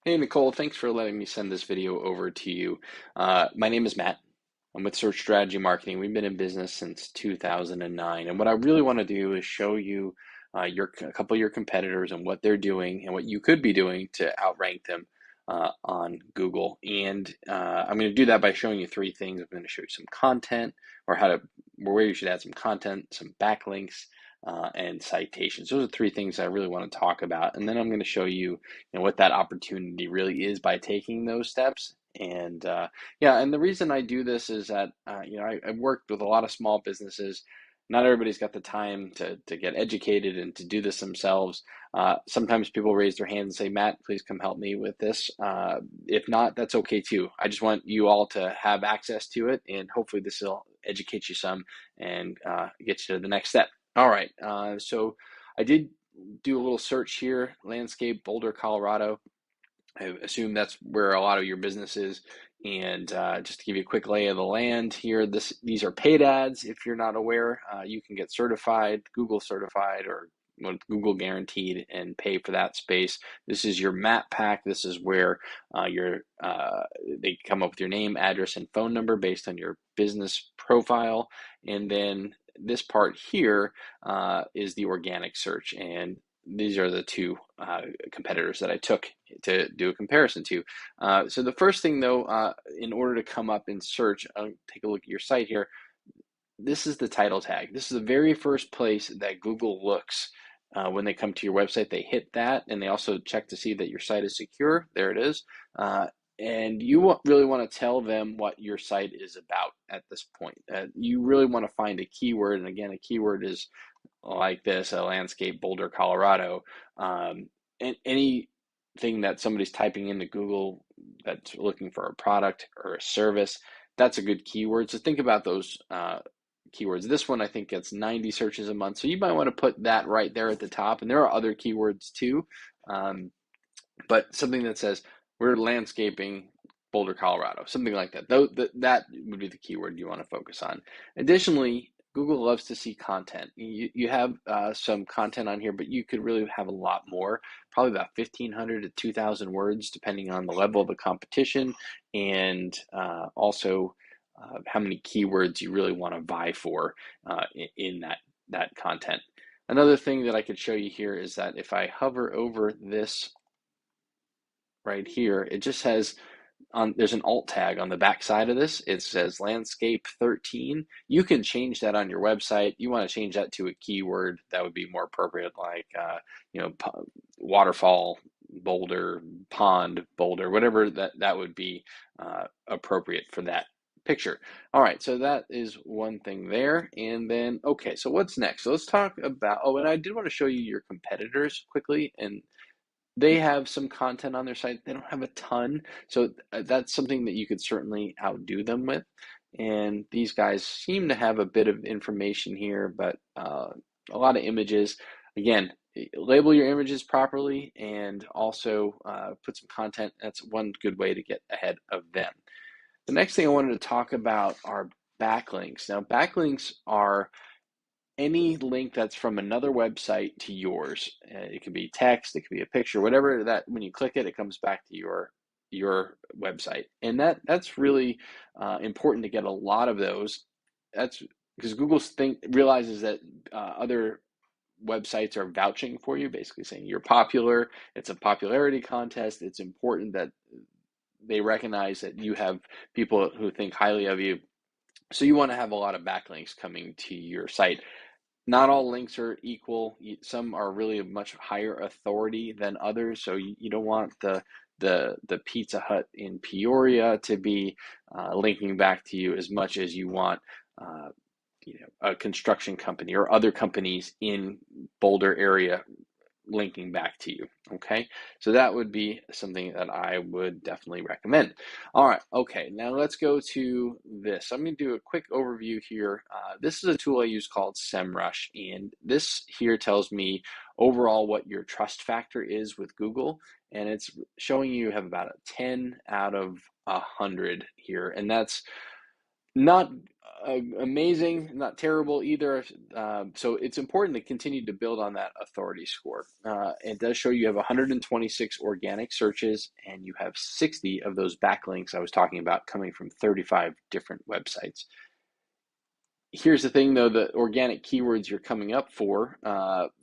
Hey Nicole, thanks for letting me send this video over to you. My name is Matt. I'm with Search Strategy Marketing. We've been in business since 2009, and what I really want to do is show you a couple of your competitors and what they're doing and what you could be doing to outrank them on Google. And I'm going to do that by showing you three things. I'm going to show you some content, or where you should add some content, some backlinks, and citations. Those are three things I really want to talk about, and then I'm going to show you what that opportunity really is by taking those steps. And yeah, and the reason I do this is that I've worked with a lot of small businesses. Not everybody's got the time to get educated and to do this themselves. Sometimes people raise their hand and say, Matt, please come help me with this. If not, that's okay too. I just want you all to have access to it, and hopefully this will educate you some and get you to the next step. All right, so I did do a little search here, landscape, Boulder, Colorado. I assume that's where a lot of your business is. And just to give you a quick lay of the land here, these are paid ads. If you're not aware, you can get certified, Google certified, or Google guaranteed, and pay for that space. This is your map pack. This is where they come up with your name, address, and phone number based on your business profile. And then this part here is the organic search, and these are the two competitors that I took to do a comparison to. So the first thing though, in order to come up in search, I'll take a look at your site here. This is the title tag. This is the very first place that Google looks when they come to your website. They hit that, and they also check to see that your site is secure. There it is. And you really want to tell them what your site is about at this point. You really want to find a keyword, and again, a keyword is like this, a landscape, Boulder, Colorado, and anything that somebody's typing into Google that's looking for a product or a service, that's a good keyword. So think about those keywords. This one I think gets 90 searches a month, so you might want to put that right there at the top. And there are other keywords too, but something that says we're landscaping Boulder, Colorado, something like that. Though that would be the keyword you want to focus on. Additionally, Google loves to see content. You have some content on here, but you could really have a lot more, probably about 1,500 to 2,000 words, depending on the level of the competition, and also how many keywords you really want to vie for in that content. Another thing that I could show you here is that if I hover over this right here, it just has there's an alt tag on the back side of this. It says landscape 13. You can change that on your website. You want to change that to a keyword that would be more appropriate, like waterfall, boulder, pond, boulder, whatever that would be appropriate for that picture. All right, so that is one thing there. And then, okay, so what's next? So let's talk about, oh, and I did want to show you your competitors quickly. And they have some content on their site. They don't have a ton, so that's something that you could certainly outdo them with. And these guys seem to have a bit of information here, but a lot of images. Again, label your images properly, and also put some content. That's one good way to get ahead of them. The next thing I wanted to talk about are backlinks. Now, backlinks are any link that's from another website to yours. It could be text, it could be a picture, whatever that when you click it, it comes back to your website, and that's really important to get a lot of those. That's because Google realizes that other websites are vouching for you, basically saying you're popular. It's a popularity contest. It's important that they recognize that you have people who think highly of you. So you want to have a lot of backlinks coming to your site. Not all links are equal. Some are really of much higher authority than others. So you don't want the Pizza Hut in Peoria to be linking back to you as much as you want a construction company or other companies in Boulder area linking back to you. Okay, so that would be something that I would definitely recommend. All right, okay, now let's go to this. I'm going to do a quick overview here. This is a tool I use called SEMrush, and this here tells me overall what your trust factor is with Google, and it's showing you have about a 10 out of 100 here, and that's Not amazing, not terrible either. So it's important to continue to build on that authority score. It does show you have 126 organic searches and you have 60 of those backlinks I was talking about coming from 35 different websites. Here's the thing though, the organic keywords you're coming up for,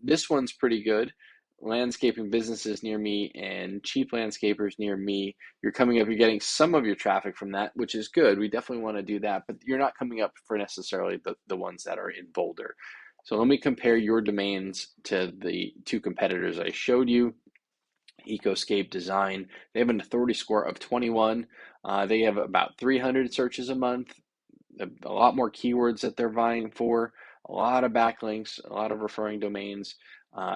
this one's pretty good. Landscaping businesses near me and cheap landscapers near me. You're coming up, you're getting some of your traffic from that, which is good. We definitely want to do that, but you're not coming up for necessarily the ones that are in Boulder. So let me compare your domains to the two competitors I showed you. Ecoscape Design, they have an authority score of 21. They have about 300 searches a month, a lot more keywords that they're vying for, a lot of backlinks, a lot of referring domains,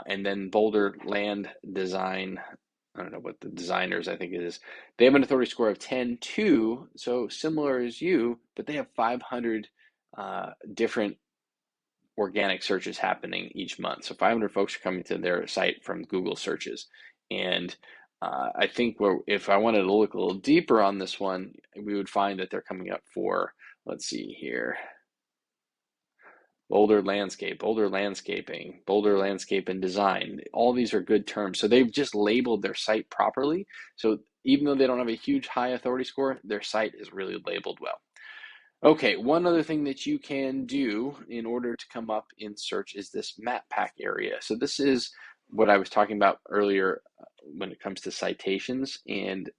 and then Boulder Land Design. I don't know what the designers, I think it is. They have an authority score of 10 too, so similar as you, but they have 500 different organic searches happening each month. So 500 folks are coming to their site from Google searches. And I think if I wanted to look a little deeper on this one, we would find that they're coming up for, let's see here, Boulder Landscape, Boulder Landscaping, Boulder Landscape and Design. All these are good terms. So they've just labeled their site properly. So even though they don't have a huge high authority score, their site is really labeled well. Okay, one other thing that you can do in order to come up in search is this map pack area. So this is what I was talking about earlier when it comes to citations. And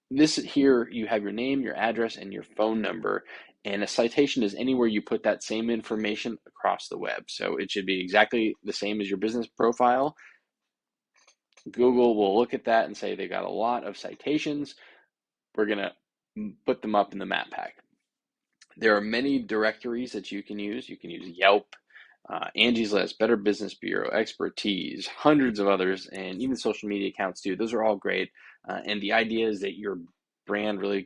this here, you have your name, your address, and your phone number. And a citation is anywhere you put that same information across the web. So it should be exactly the same as your business profile. Google will look at that and say they got a lot of citations. We're going to put them up in the map pack. There are many directories that you can use. You can use Yelp, Angie's List, Better Business Bureau, Expertise, hundreds of others, and even social media accounts too. Those are all great. And the idea is that your brand really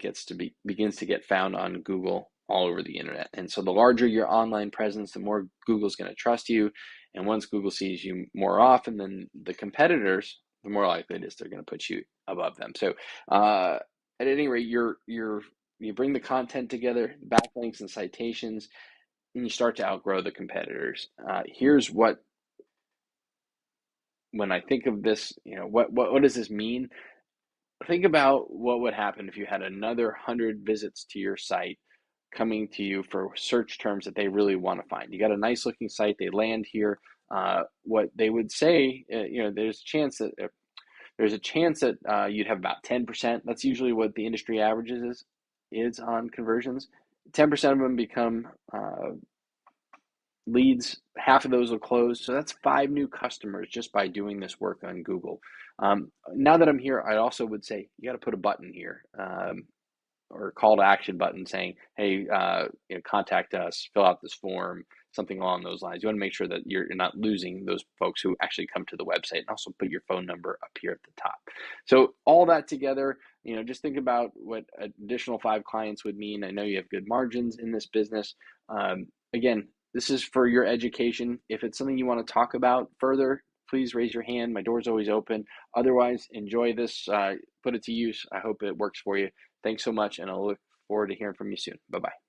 begins to get found on Google all over the internet. And so the larger your online presence, the more Google's going to trust you. And once Google sees you more often than the competitors, the more likely it is they're going to put you above them. So at any rate, you bring the content together, backlinks and citations, and you start to outgrow the competitors. Here's what, when I think of this, what does this mean? Think about what would happen if you had another 100 visits to your site coming to you for search terms that they really want to find. You got a nice looking site, they land here. What they would say, there's a chance that you'd have about 10%. That's usually what the industry averages is on conversions. 10% of them become leads. Half of those will close. So that's 5 new customers just by doing this work on Google. Now that I'm here, I also would say you got to put a button here. Or call to action button saying, hey, contact us, fill out this form, something along those lines. You want to make sure that you're not losing those folks who actually come to the website, and also put your phone number up here at the top. So all that together, just think about what additional 5 clients would mean. I know you have good margins in this business. Again, this is for your education. If it's something you want to talk about further, please raise your hand. My door's always open. Otherwise, enjoy this. Put it to use. I hope it works for you. Thanks so much, and I'll look forward to hearing from you soon. Bye-bye.